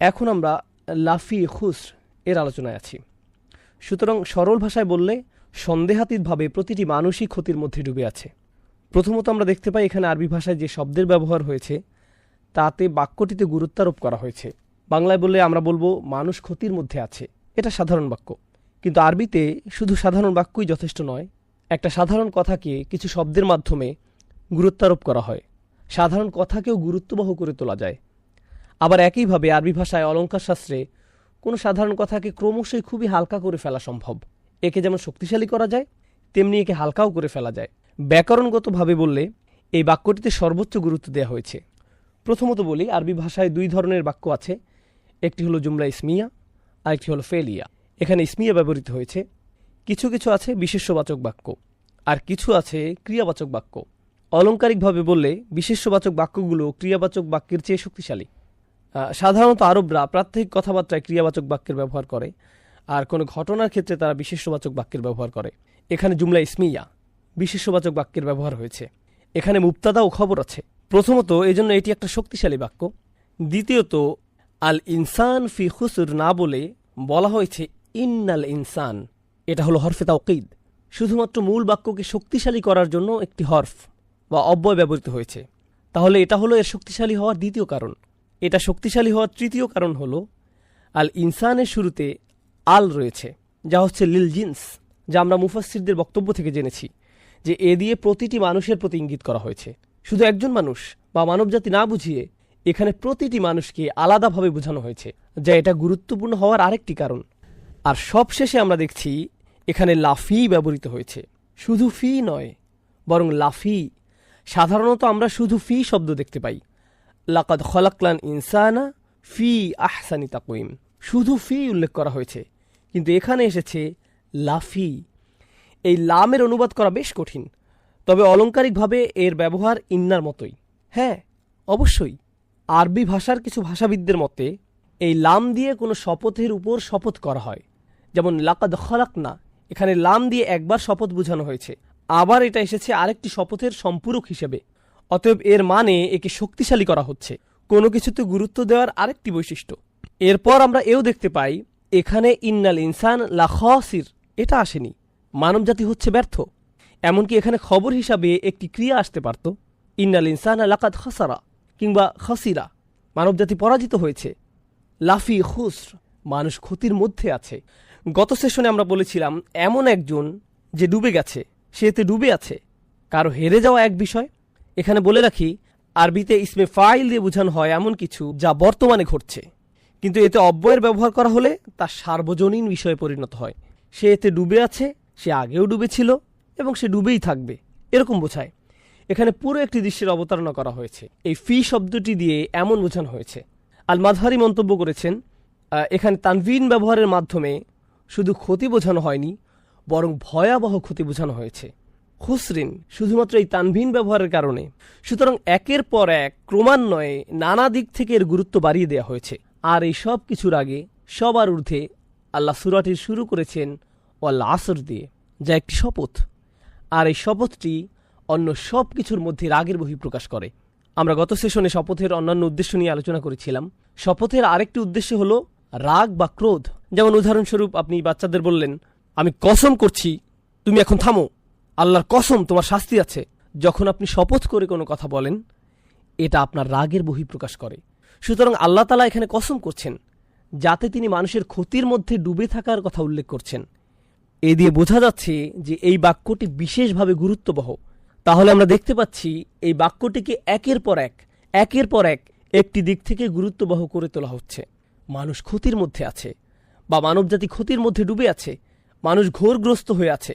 এখন আমরা লাফি খুসর এর আলোচনায় আছি। সুতরাং সরল ভাষায় বললে সন্দেহাতীতভাবে প্রতিটি মানুষই ক্ষতির মধ্যে ডুবে আছে। প্রথমত আমরা দেখতে পাই এখানে আরবি ভাষায় যে শব্দের ব্যবহার হয়েছে তাতে বাক্যটিতে গুরুত্বারোপ করা হয়েছে। বাংলায় বললে আমরা বলবো মানুষ ক্ষতির মধ্যে আছে, এটা সাধারণ বাক্য। কিন্তু আরবিতে শুধু সাধারণ বাক্যই যথেষ্ট নয়, একটা সাধারণ কথাকে কিছু শব্দের মাধ্যমে গুরুত্বারোপ করা হয়। সাধারণ কথাকেও গুরুত্ববহ করে তোলা যায়। আবার একইভাবে আরবি ভাষায় অলঙ্কার শাস্ত্রে কোনো সাধারণ কথাকে ক্রমশই খুবই হালকা করে ফেলা সম্ভব। একে যেমন শক্তিশালী করা যায়, তেমনি একে হালকাও করে ফেলা যায়। ব্যাকরণগতভাবে বললে এই বাক্যটিতে সর্বোচ্চ গুরুত্ব দেওয়া হয়েছে। প্রথমত বলি, আরবি ভাষায় দুই ধরনের বাক্য আছে, একটি হলো জুমলা ইসমিয়া আর একটি হলো ফেলিয়া। এখানে ইসমিয়া ব্যবহৃত হয়েছে। কিছু কিছু আছে বিশেষ্যবাচক বাক্য, আর কিছু আছে ক্রিয়াবাচক বাক্য। অলংকারিকভাবে বললে বিশেষ্যবাচক বাক্যগুলো ক্রিয়াবাচক বাক্যের চেয়ে শক্তিশালী। সাধারণত আরবরা প্রাত্যহিক কথাবার্তায় ক্রিয়াবাচক বাক্যের ব্যবহার করে, আর কোনো ঘটনার ক্ষেত্রে তারা বিশেষ্যবাচক বাক্যের ব্যবহার করে। এখানে জুমলা ইসমিয়া বিশেষ্যবাচক বাক্যের ব্যবহার হয়েছে। এখানে মুবতাদা ও খবর আছে। প্রথমত এজন্য এটি একটা শক্তিশালী বাক্য। দ্বিতীয়ত আল ইনসান ফি খুসর না বলে বলা হয়েছে ইন্নাল ইনসান। এটা হলো হরফে তাওকীদ। শুধুমাত্র মূল বাক্যকে শক্তিশালী করার জন্য একটি হরফ বা অব্যয় ব্যবহৃত হয়েছে। তাহলে এটা হলো এর শক্তিশালী হওয়ার দ্বিতীয় কারণ। এটা শক্তিশালী হওয়ার তৃতীয় কারণ হলো আল ইনসানের শুরুতে আল রয়েছে, যা হচ্ছে লিল জিন্স, যা আমরা মুফাসসিরদের বক্তব্য থেকে জেনেছি যে এ দিয়ে প্রতিটি মানুষের প্রতি ইঙ্গিত করা হয়েছে। শুধু একজন মানুষ বা মানবজাতি না বুঝিয়ে এখানে প্রতিটি মানুষকে আলাদাভাবে বোঝানো হয়েছে, যা এটা গুরুত্বপূর্ণ হওয়ার আরেকটি কারণ। আর সবশেষে আমরা দেখছি এখানে লাফি ব্যবহৃত হয়েছে। শুধু ফি নয়, বরং লাফি। সাধারণত আমরা শুধু ফি শব্দ দেখতে পাই, লাকাদ খলাকনাল ইনসানা ফি আহসানি তাকওয়িম, শুধু ফি উল্লেখ করা হয়েছে। কিন্তু এখানে এসেছে লাফি। এই লামের অনুবাদ করা বেশ কঠিন, তবে অলংকারিকভাবে এর ব্যবহার ইন্নার মতোই। হ্যাঁ, অবশ্যই আরবি ভাষার কিছু ভাষাবিদদের মতে এই লাম দিয়ে কোনো শপথের উপর শপথ করা হয়। যেমন লাকাদ খলাকনা, এখানে লাম দিয়ে একবার শপথ বোঝানো হয়েছে, আবার এটা এসেছে আরেকটি শপথের সম্পূরক হিসেবে। অতএব এর মানে একে শক্তিশালী করা হচ্ছে, কোনো কিছুতে গুরুত্ব দেওয়ার আরেকটি বৈশিষ্ট্য। এরপর আমরা এও দেখতে পাই এখানে ইন্নাল ইনসান লা খাসির এটা আসেনি, মানবজাতি হচ্ছে ব্যর্থ। এমনকি এখানে খবর হিসাবে একটি ক্রিয়া আসতে পারত, ইন্নাল ইনসান লাকাদ খাসারা কিংবা খাসিরা, মানবজাতি পরাজিত হয়েছে। লাফি খুসর, মানুষ ক্ষতির মধ্যে আছে। গত সেশনে আমরা বলেছিলাম এমন একজন যে ডুবে গেছে, সে এতে ডুবে আছে। কারো হেরে যাওয়া এক বিষয়। এখানে বলে রাখি আরবিতে ইসমে ফাইল দিয়ে বোঝানো হয় এমন কিছু যা বর্তমানে ঘটছে, কিন্তু এতে অব্যয়ের ব্যবহার করা হলে তা সার্বজনীন বিষয়ে পরিণত হয়। সে এতে ডুবে আছে, সে আগেও ডুবেছিল এবং সে ডুবেই থাকবে, এরকম বোঝায়। এখানে পুরো একটি দৃশ্যের অবতারণা করা হয়েছে এই ফি শব্দটি দিয়ে, এমন বোঝানো হয়েছে। আল মাযহারি মন্তব্য করেছেন এখানে তানভিন ব্যবহারের মাধ্যমে শুধু ক্ষতি বোঝানো হয়নি, বরং ভয়াবহ ক্ষতি বোঝানো হয়েছে। খুসরিন শুধুমাত্র এই তানভিন ব্যবহারের কারণে। সুতরাং একের পর এক ক্রমান্বয়ে নানা দিক থেকে এর গুরুত্ব বাড়িয়ে দেওয়া হয়েছে। আর এই সব কিছুর আগে সবার ঊর্ধ্বে আল্লাহ সূরাটি শুরু করেছেন ওয়াল আসর দিয়ে, যা একটি শপথ। আর এই শপথটি অন্য সব কিছুর মধ্যে রাগের বহিঃপ্রকাশ করে। আমরা গত সেশনে শপথের অন্যান্য উদ্দেশ্য নিয়ে আলোচনা করেছিলাম। শপথের আরেকটি উদ্দেশ্য হলো রাগ বা ক্রোধ। যেমন উদাহরণস্বরূপ আপনি বাচ্চাদের বললেন, আমি কসম করছি তুমি এখন থামো, আল্লাহর কসম তোমার শাস্তি আছে। যখন আপনি শপথ করে কোনো কথা বলেন, এটা আপনার রাগের বহিঃপ্রকাশ করে। সুতরাং আল্লাহ তাআলা এখানে কসম করছেন, যাতে তিনি মানুষের ক্ষতির মধ্যে ডুবে থাকার কথা উল্লেখ করছেন। এ দিয়ে বোঝা যাচ্ছে যে এই বাক্যটি বিশেষভাবে গুরুত্ববহ। তাহলে আমরা দেখতে পাচ্ছি এই বাক্যটিকে একের পর এক একটি দিক থেকে গুরুত্ববহ করে তোলা হচ্ছে। মানুষ ক্ষতির মধ্যে আছে, বা মানবজাতি ক্ষতির মধ্যে ডুবে আছে, মানুষ ঘোরগ্রস্ত হয়ে আছে।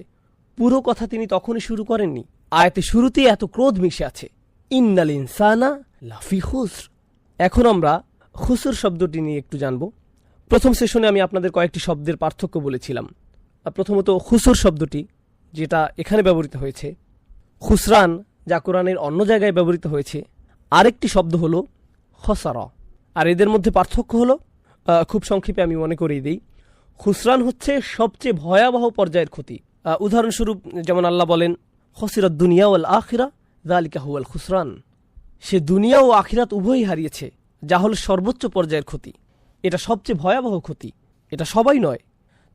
পুরো কথা তিনি তখনই শুরু করেননি, আয়াতে শুরুতেই এত ক্রোধ মিশে আছে, ইন্নাল ইনসানা লাফি খুসর। এখন আমরা খুসর শব্দটি নিয়ে একটু জানব। প্রথম সেশনে আমি আপনাদের কয়েকটি শব্দের পার্থক্য বলেছিলাম। প্রথমত খুসর শব্দটি যেটা এখানে ব্যবহৃত হয়েছে, খুসরান যা কোরআনের অন্য জায়গায় ব্যবহৃত হয়েছে, আরেকটি শব্দ হলো খসারা। আর এদের মধ্যে পার্থক্য হলো, খুব সংক্ষেপে আমি মনে করিয়ে দিই, খুসরান হচ্ছে সবচেয়ে ভয়াবহ পর্যায়ের ক্ষতি। উদাহরণস্বরূপ যেমন আল্লাহ বলেন, খসিরাত দুনিয়া ওয়াল আখিরা যালিকা হুয়াল খুসরান, সে দুনিয়া ও আখিরাত উভয়ই হারিয়েছে, যা হলো সর্বোচ্চ পর্যায়ের ক্ষতি। এটা সবচেয়ে ভয়াবহ ক্ষতি। এটা সবাই নয়,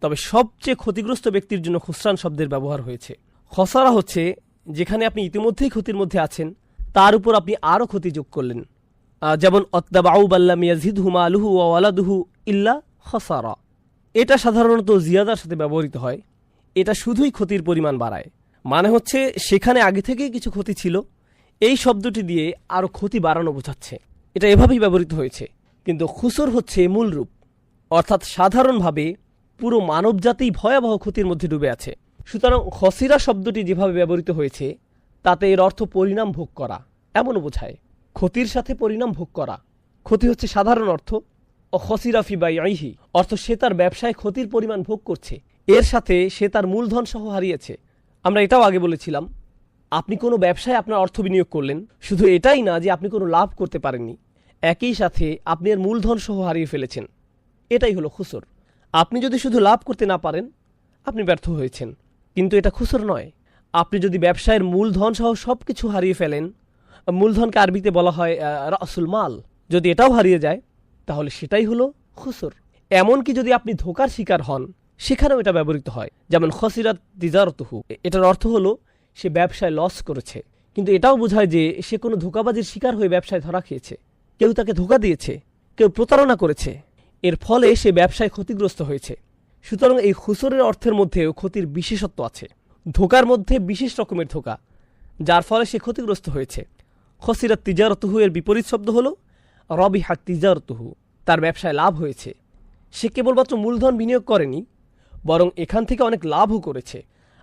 তবে সবচেয়ে ক্ষতিগ্রস্ত ব্যক্তির জন্য খুসরান শব্দের ব্যবহার হয়েছে। খসারা হচ্ছে যেখানে আপনি ইতিমধ্যেই ক্ষতির মধ্যে আছেন, তার উপর আপনি আরও ক্ষতি যোগ করলেন। যেমন অত্তাবাউ বাল্লাম ইয়াজিদহু মালুহু ওয়া ওয়ালাদুহু ইল্লা খসারা। এটা সাধারণত জিয়াদার সাথে ব্যবহৃত হয়। এটা শুধুই ক্ষতির পরিমাণ বাড়ায়। মানে হচ্ছে সেখানে আগে থেকেই কিছু ক্ষতি ছিল, এই শব্দটি দিয়ে আরও ক্ষতি বাড়ানো বোঝাচ্ছে। এটা এভাবেই ব্যবহৃত হয়েছে। কিন্তু খুসর হচ্ছে মূল রূপ, অর্থাৎ সাধারণভাবে পুরো মানবজাতি ভয়াবহ ক্ষতির মধ্যে ডুবে আছে। সুতরাং খসিরা শব্দটি যেভাবে ব্যবহৃত হয়েছে তাতে এর অর্থ পরিণাম ভোগ করা এমনও বোঝায়। ক্ষতির সাথে পরিণাম ভোগ করা। ক্ষতি হচ্ছে সাধারণ অর্থ, ও খসিরা ফি বাইইহি অর্থ সে তার ব্যবসায় ক্ষতির পরিমাণ ভোগ করছে, এর সাথে সে তার মূলধন সহ হারিয়েছে। আমরা এটাও আগে বলেছিলাম, আপনি কোনো ব্যবসায় আপনার অর্থ বিনিয়োগ করলেন, শুধু এটাই না যে আপনি কোনো লাভ করতে পারেননি, একই সাথে আপনি এর মূলধন সহ হারিয়ে ফেলেছেন। এটাই হলো খুসর। আপনি যদি শুধু লাভ করতে না পারেন, আপনি ব্যর্থ হয়েছেন, কিন্তু এটা খুসর নয়। আপনি যদি ব্যবসায়ের মূলধন সহ সব কিছু হারিয়ে ফেলেন, মূলধনকে আরবিতে বলা হয় রাসুল মাল, যদি এটাও হারিয়ে যায় তাহলে সেটাই হলো খুসর। এমনকি যদি আপনি ধোকার শিকার হন, সেখানেও এটা ব্যবহৃত হয়। যেমন খসিরাত তিজারতুহু, এটার অর্থ হলো সে ব্যবসায় লস করেছে, কিন্তু এটাও বোঝায় যে সে কোনো ধোকাবাজির শিকার হয়ে ব্যবসায় ধরা খেয়েছে। কেউ তাকে ধোকা দিয়েছে, কেউ প্রতারণা করেছে, এর ফলে সে ব্যবসায় ক্ষতিগ্রস্ত হয়েছে। সুতরাং এই খুসরের অর্থের মধ্যেও ক্ষতির বিশেষত্ব আছে। ধোকার মধ্যে বিশেষ রকমের ধোকা, যার ফলে সে ক্ষতিগ্রস্ত হয়েছে। খসিরাত তিজারতুহু এর বিপরীত শব্দ হলো রবিহাত তিজারতুহু, তার ব্যবসায় লাভ হয়েছে। সে কেবলমাত্র মূলধন বিনিয়োগ করেনি, বরং এখান থেকে অনেক লাভও করেছে।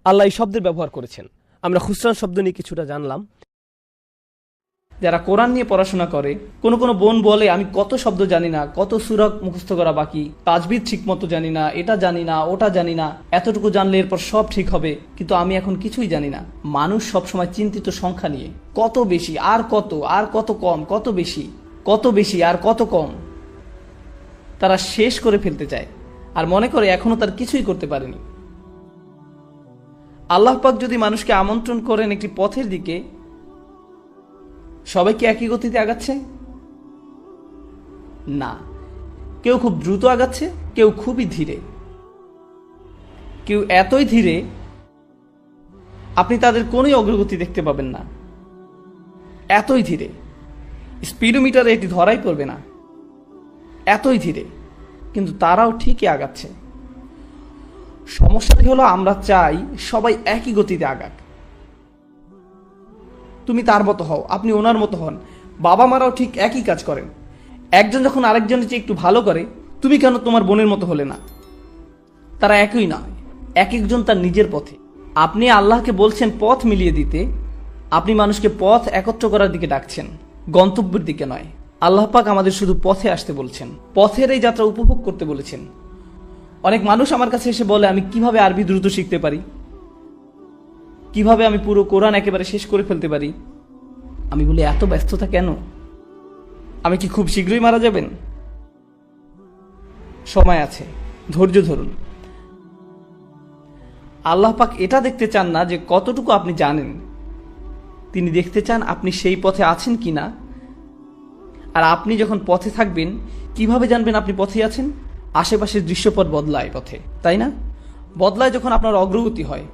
আল্লাহ এই শব্দের ব্যবহার করেছেন। আমরা খুসরান শব্দ নিয়ে কিছুটা জানলাম। যারা কোরআন নিয়ে পড়াশোনা করে, কোনো কোনো বোন বলে আমি কত শব্দ জানি না, কত সূরা মুখস্থ করা বাকি, তাজবিদ ঠিক মতো জানি না, এটা জানি না, ওটা জানি না, এতটুকু জানলে এরপর সব ঠিক হবে, কিন্তু আমি এখন কিছুই জানি না। মানুষ সবসময় চিন্তিত সংখ্যা নিয়ে, কত বেশি আর কত, আর কত কম, কত বেশি, কত বেশি আর কত কম। তারা শেষ করে ফেলতে চায় আর মনে করে এখনো তার কিছুই করতে পারেনি। আল্লাহ পাক যদি মানুষকে আমন্ত্রণ করেন একটি পথের দিকে, সবাই কি একই গতিতে আগাচ্ছে? না, কেউ খুব দ্রুত আগাচ্ছে, কেউ খুবই ধীরে, কেউ এতই ধীরে আপনি তাদের কোনোই অগ্রগতি দেখতে পাবেন না। এতই ধীরে, স্পিডোমিটারে এটি ধরাই পড়বে না, এতই ধীরে, কিন্তু তারাও ঠিকই আগাচ্ছে। সমস্যাটি হলো আমরা চাই সবাই একই গতিতে আগাক। তুমি তার মতো হও, আপনি ওনার মতো হন। বাবা মারাও ঠিক একই কাজ করেন। একজন যখন আরেকজনের চেয়ে একটু ভালো করে, তুমি কেন তোমার বোনের মতো হলে না? তারা একই নয়, এক একজন তার নিজের পথে। আপনি আল্লাহকে বলছেন পথ মিলিয়ে দিতে, আপনি মানুষকে পথ একত্র করার দিকে ডাকছেন, গন্তব্যের দিকে নয়। আল্লাহ পাক আমাদের শুধু পথে আসতে বলছেন, পথের এই যাত্রা উপভোগ করতে বলেছেন। অনেক মানুষ আমার কাছে এসে বলে আমি কিভাবে আরবি দ্রুত শিখতে পারি, কিভাবে আমি পুরো কোরআন একেবারে শেষ করে ফেলতে পারি। আমি বলি এত ব্যস্ততা কেন? আমি কি খুব শীঘ্রই মারা যাবেন? সময় আছে, ধৈর্য ধরুন। আল্লাহ পাক এটা দেখতে চান না যে কতটুকু আপনি জানেন, তিনি দেখতে চান আপনি সেই পথে আছেন কিনা। আর আপনি যখন পথে থাকবেন, কিভাবে জানবেন আপনি পথে আছেন? আশেপাশের দৃশ্যপট বদলায় পথে, তাই না? বদলায় যখন আপনার অগ্রগতি হয়।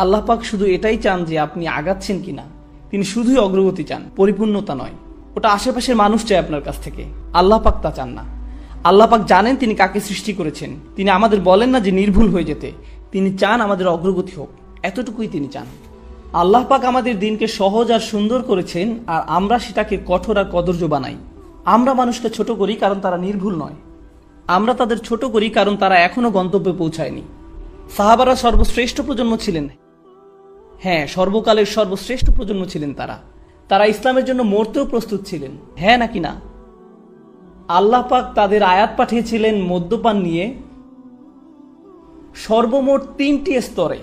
আল্লাহ পাক শুধু এটাই চান যে আপনি আগাচ্ছেন কিনা। তিনি শুধুই অগ্রগতি চান, পরিপূর্ণতা নয়। ওটা আশেপাশের মানুষ চায় আপনার কাছ থেকে, আল্লাহ পাক তা চান না। আল্লাহ পাক জানেন তিনি কাকে সৃষ্টি করেছেন। তিনি আমাদের বলেন না যে নির্ভুল হয়ে যেতে, তিনি চান আমাদের অগ্রগতি হোক, এতটুকুই তিনি চান। আল্লাহ পাক আমাদের দিনকে সহজ আর সুন্দর করেছেন, আর আমরা সেটাকে কঠোর আর কদর্য বানাই। আমরা মানুষকে ছোট করি কারণ তারা নির্ভুল নয়, আমরা তাদের ছোট করি কারণ তারা এখনো গন্তব্যে পৌঁছায়নি। সাহাবারা সর্বশ্রেষ্ঠ প্রজন্ম ছিলেন, হ্যাঁ, সর্বকালের সর্বশ্রেষ্ঠ প্রজন্ম ছিলেন তারা। তারা ইসলামের জন্য মরতেও প্রস্তুত ছিলেন, হ্যাঁ নাকি না? আল্লাহ পাক তাদের আয়াত পাঠিয়েছিলেন মদ্যপান নিয়ে সর্বমোট 3টি স্তরে।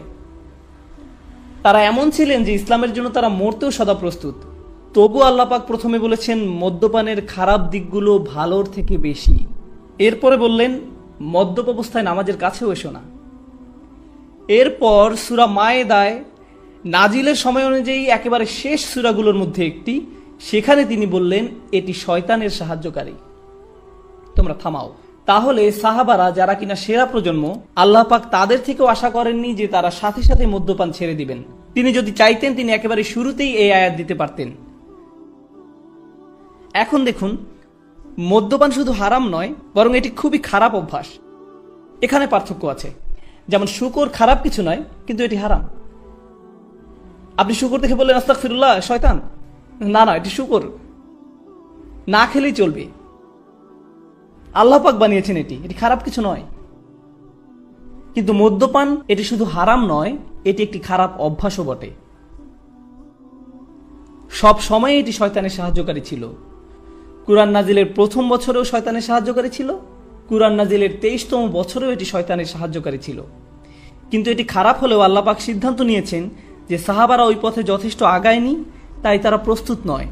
তারা এমন ছিলেন যে ইসলামের জন্য তারা মরতেও সদা প্রস্তুত। তবু আল্লাহ পাক প্রথমে বলেছেন মদ্যপানের খারাপ দিকগুলো ভালোর থেকে বেশি। এরপরে বললেন মদ্যপ অবস্থায় নামাজের কাছেও এসো না। এরপর সূরা মায়েদায় নাজিলের সময় অনুযায়ী একেবারে শেষ সূরাগুলোর মধ্যে একটি, সেখানে তিনি বললেন এটি শয়তানের সাহায্যকারী, তোমরা থামাও। তাহলে সাহাবারা যারা কিনা সেরা প্রজন্ম, আল্লাহ পাক তাদের থেকেও আশা করেননি যে তারা সাথে সাথে মদ্যপান ছেড়ে দিবেন। তিনি যদি চাইতেন তিনি একেবারে শুরুতেই এই আয়াত দিতে পারতেন। এখন দেখুন, মদ্যপান শুধু হারাম নয়, বরং এটি খুবই খারাপ অভ্যাস। এখানে পার্থক্য আছে। যেমন শুকর খারাপ কিছু নয়, কিন্তু এটি হারাম। আপনি শুকর দেখে বললেন আস্তাগফিরুল্লাহ, শয়তান। না না, এটি শুকর, না খেলেই চলবে। আল্লাহ পাক বানিয়েছেন, এটি খারাপ কিছু নয়। কিন্তু মদ্যপান এটি শুধু হারাম নয়, এটি একটি খারাপ অভ্যাসও বটে। সব সময় এটি শয়তানের সাহায্যকারী ছিল। কুরআন নাজিলের প্রথম বছরেও শয়তানের সাহায্যকারী ছিল, কুরআন নাজিলের 23তম বছরেও এটি শয়তানের সাহায্যকারী ছিল। কিন্তু এটি খারাপ হলেও আল্লাহ পাক সিদ্ধান্ত নিয়েছেন যে সাহাবারা ওই পথে যথেষ্ট আগায়নি, তাই তারা প্রস্তুত নয়,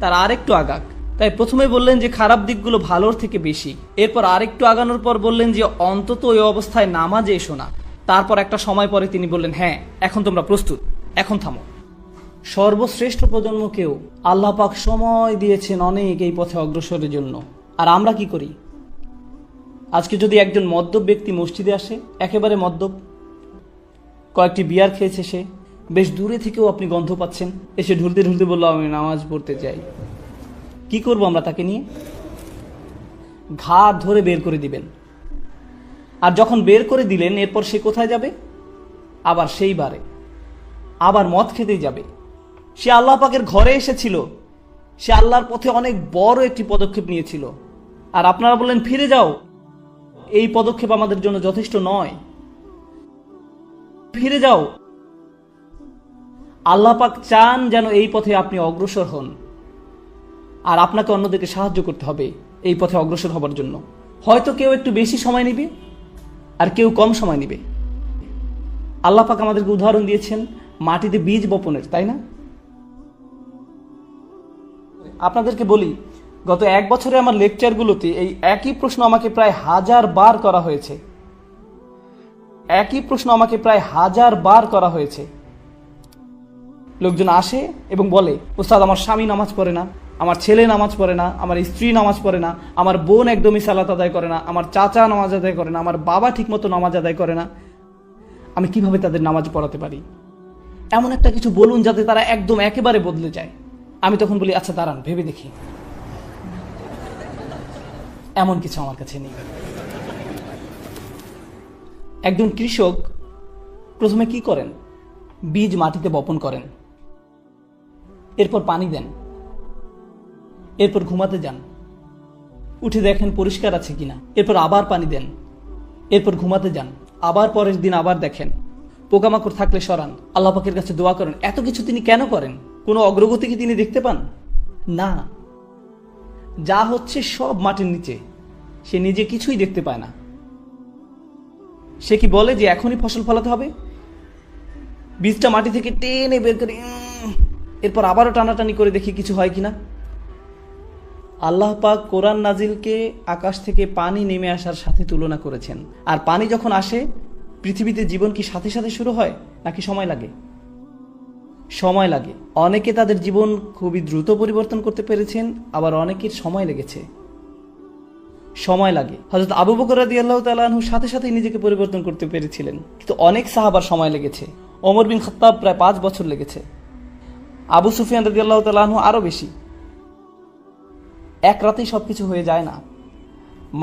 তারা আরেকটু আগাক। তাই প্রথমে বললেন যে খারাপ দিকগুলো ভালোর থেকে বেশি, এরপর আরেকটু আগানোর পর বললেন যে অন্তত ওই অবস্থায় নামাজে এসো না। তারপর একটা সময় পরে তিনি বললেন, হ্যাঁ এখন তোমরা প্রস্তুত, এখন থামো। সর্বশ্রেষ্ঠ প্রজন্মকেও আল্লাহ পাক সময় দিয়েছেন অনেক এই পথে অগ্রসরের জন্য। আর আমরা কি করি? আজকে যদি একজন মদ্যপ ব্যক্তি মসজিদে আসে, একেবারে মদ্যপ, কয়েকটি বিয়ার খেয়েছে সে, বেশ দূরে থেকেও আপনি গন্ধ পাচ্ছেন, এসে ঢুলতে ঢুলতে বললো আমি নামাজ পড়তে চাই, কি করব আমরা তাকে নিয়ে? ঘাট ধরে বের করে দিবেন। আর যখন বের করে দিলেন, এরপর সে কোথায় যাবে? আবার সেই বারে আবার মদ খেতেই যাবে। সে আল্লাহ পাকের ঘরে এসেছিল, সে আল্লাহর পথে অনেক বড় একটি পদক্ষেপ নিয়েছিল, আর আপনারা বললেন ফিরে যাও। এই পদক্ষেপ আমাদের জন্য যথেষ্ট নয়। ফিরে যাও। আল্লাহ পাক চান যেন এই পথে আপনি অগ্রসর হন, আর আপনাকে অন্যদেরকে সাহায্য করতে হবে এই পথে অগ্রসর হবার জন্য। হয়তো কেউ একটু বেশি সময় নেবে, আর কেউ কম সময় নেবে। আল্লাহ পাক আমাদেরকে উদাহরণ দিয়েছেন মাটিতে বীজ বপনের, তাই না? আপনাদেরকে বলি, গত 1 বছরে আমার লেকচারগুলোতে এই একই প্রশ্ন আমাকে প্রায় 1000 বার করা হয়েছে। একই প্রশ্ন আমাকে প্রায় 1000 বার করা হয়েছে। লোকজন আসে এবং বলে, ওস্তাদ আমার স্বামী নামাজ পড়ে না, আমার ছেলে নামাজ পড়ে না, আমার স্ত্রী নামাজ পড়ে না, আমার বোন একদমই সালাত আদায় করে না, আমার চাচা নামাজ আদায় করে না, আমার বাবা ঠিকমতো নামাজ আদায় করে না, আমি কিভাবে তাদের নামাজ পড়াতে পারি? এমন একটা কিছু বলুন যাতে তারা একদম একেবারে বদলে যায়। আমি তখন বলি, আচ্ছা দাঁড়ান, ভেবে দেখি। এমন কিছু আমার কাছে নেই। একজন কৃষক প্রথমে কি করেন? বীজ মাটিতে বপন করেন, এরপর পানি দেন, এরপর ঘুমাতে যান, উঠে দেখেন পরিষ্কার আছে কিনা, এরপর আবার পানি দেন, এরপর ঘুমাতে যান, আবার পরের দিন আবার দেখেন, পোকামাকড় থাকলে সরান, আল্লাহ পাকের কাছে দোয়া করেন। এত কিছু তিনি কেন করেন? কোনো অগ্রগতি কি তিনি দেখতে পান? না, যা হচ্ছে সব মাটির নিচে, সে নিজে কিছুই দেখতে পায় না। সে কি বলে যে এখনই ফসল ফলাতে হবে? বীজটা মাটি থেকে টেনে বের করে এরপর আবারও টানাটানি করে দেখি কিছু হয় কিনা। আল্লাহ পাক কোরআন নাজিলকে আকাশ থেকে পানি নেমে আসার সাথে তুলনা করেছেন। আর পানি যখন আসে, পৃথিবীতে জীবন কি সাথে সাথে শুরু হয় নাকি সময় লাগে? সময় লাগে। অনেকে তাদের জীবন খুবই দ্রুত পরিবর্তন করতে পেরেছেন, আবার অনেকের সময় লেগেছে। সময় লাগে। হযরত আবু বকর রাদিয়াল্লাহু তাআলা আনহু সাথে সাথে নিজেকে পরিবর্তন করতে পেরেছিলেন, কিন্তু অনেক সাহাবার সময় লেগেছে। ওমর বিন খাত্তাব প্রায় 5 বছর লেগেছে। আবু সুফিয়ান রাদিয়াল্লাহু তাআলা আনহু আরো বেশি। এক রাতেই সবকিছু হয়ে যায় না।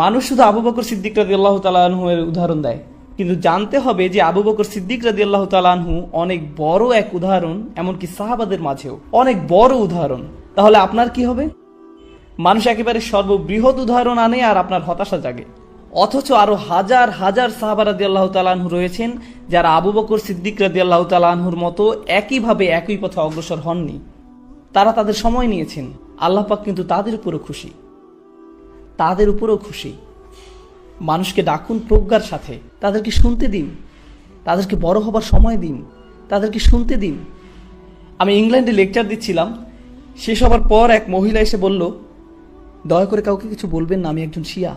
মানুষ শুধু আবু বকর সিদ্দিক রাদিয়াল্লাহু তাআলা আনহু এর উদাহরণ দেয়, কিন্তু জানতে হবে যে আবু বকর সিদ্দিক রাদিয়াল্লাহু তাআলা আনহু অনেক বড় এক উদাহরণ, এমনকি সাহাবাদের মাঝেও অনেক বড় উদাহরণ। তাহলে আপনার কি হবে? মানুষ একেবারে সর্ববৃহৎ উদাহরণ আনে আর আপনার হতাশা জাগে। অথচ আরো হাজার হাজার সাহাবা রাদিয়াল্লাহু তাআলা আনহু রয়েছেন যারা আবু বকর সিদ্দিক রাদিয়াল্লাহু তাআলা আনহুর মতো একইভাবে একই পথে অগ্রসর হননি। তারা তাদের সময় নিয়েছেন। আল্লাহ পাক কিন্তু তাদের উপরও খুশি, তাদের উপরও খুশি। মানুষকে ডাকুন প্রজ্ঞার সাথে, তাদেরকে শুনতে দিন, তাদেরকে বড় হবার সময় দিন, তাদেরকে শুনতে দিন। আমি ইংল্যান্ডে লেকচার দিচ্ছিলাম, শেষ হবার পর এক মহিলা এসে বলল, দয়া করে কাউকে কিছু বলবেন না, আমি একজন শিয়া।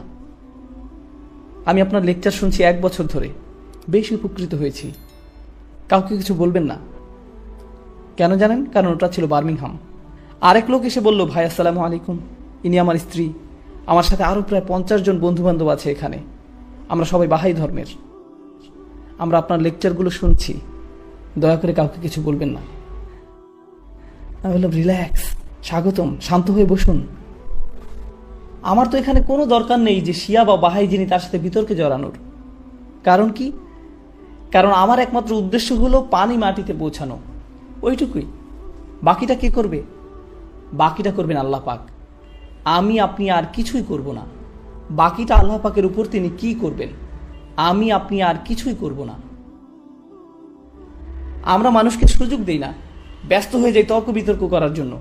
আমি আপনার লেকচার শুনছি 1 বছর ধরে, বেশ উপকৃত হয়েছি, কাউকে কিছু বলবেন না। কেন জানেন? কারণ ওটা ছিল বার্মিংহাম। আরেক লোক এসে বলল, ভাই আসসালামু আলাইকুম, ইনি আমার স্ত্রী, আমার সাথে আরও প্রায় 50 জন বন্ধুবান্ধব আছে এখানে। আমরা সবাই বাহাই ধর্মের। আমরা আপনার লেকচারগুলো শুনছি, দয়া করে কাউকে কিছু বলবেন না। আমি বললাম, রিল্যাক্স, স্বাগতম, শান্ত হয়ে বসুন। আমার তো এখানে কোনো দরকার নেই যে শিয়া বা বাহাই যিনি তার সাথে বিতর্কে জড়ানোর। কারণ কি? কারণ আমার একমাত্র উদ্দেশ্য হলো পানি মাটিতে পৌঁছানো, ওইটুকুই। বাকিটা কে করবে? বাকিটা করবেন আল্লাহ পাক। আমি আপনি আর কিছুই করব না। বাকিটা আল্লাহ পাকের উপর তিনি কি করবেন, আমি আপনি আর কিছুই করব না। আমরা মানুষকে সুযোগ দেই না, ব্যস্ত হয়ে যাই তর্ক বিতর্ক করার জন্য,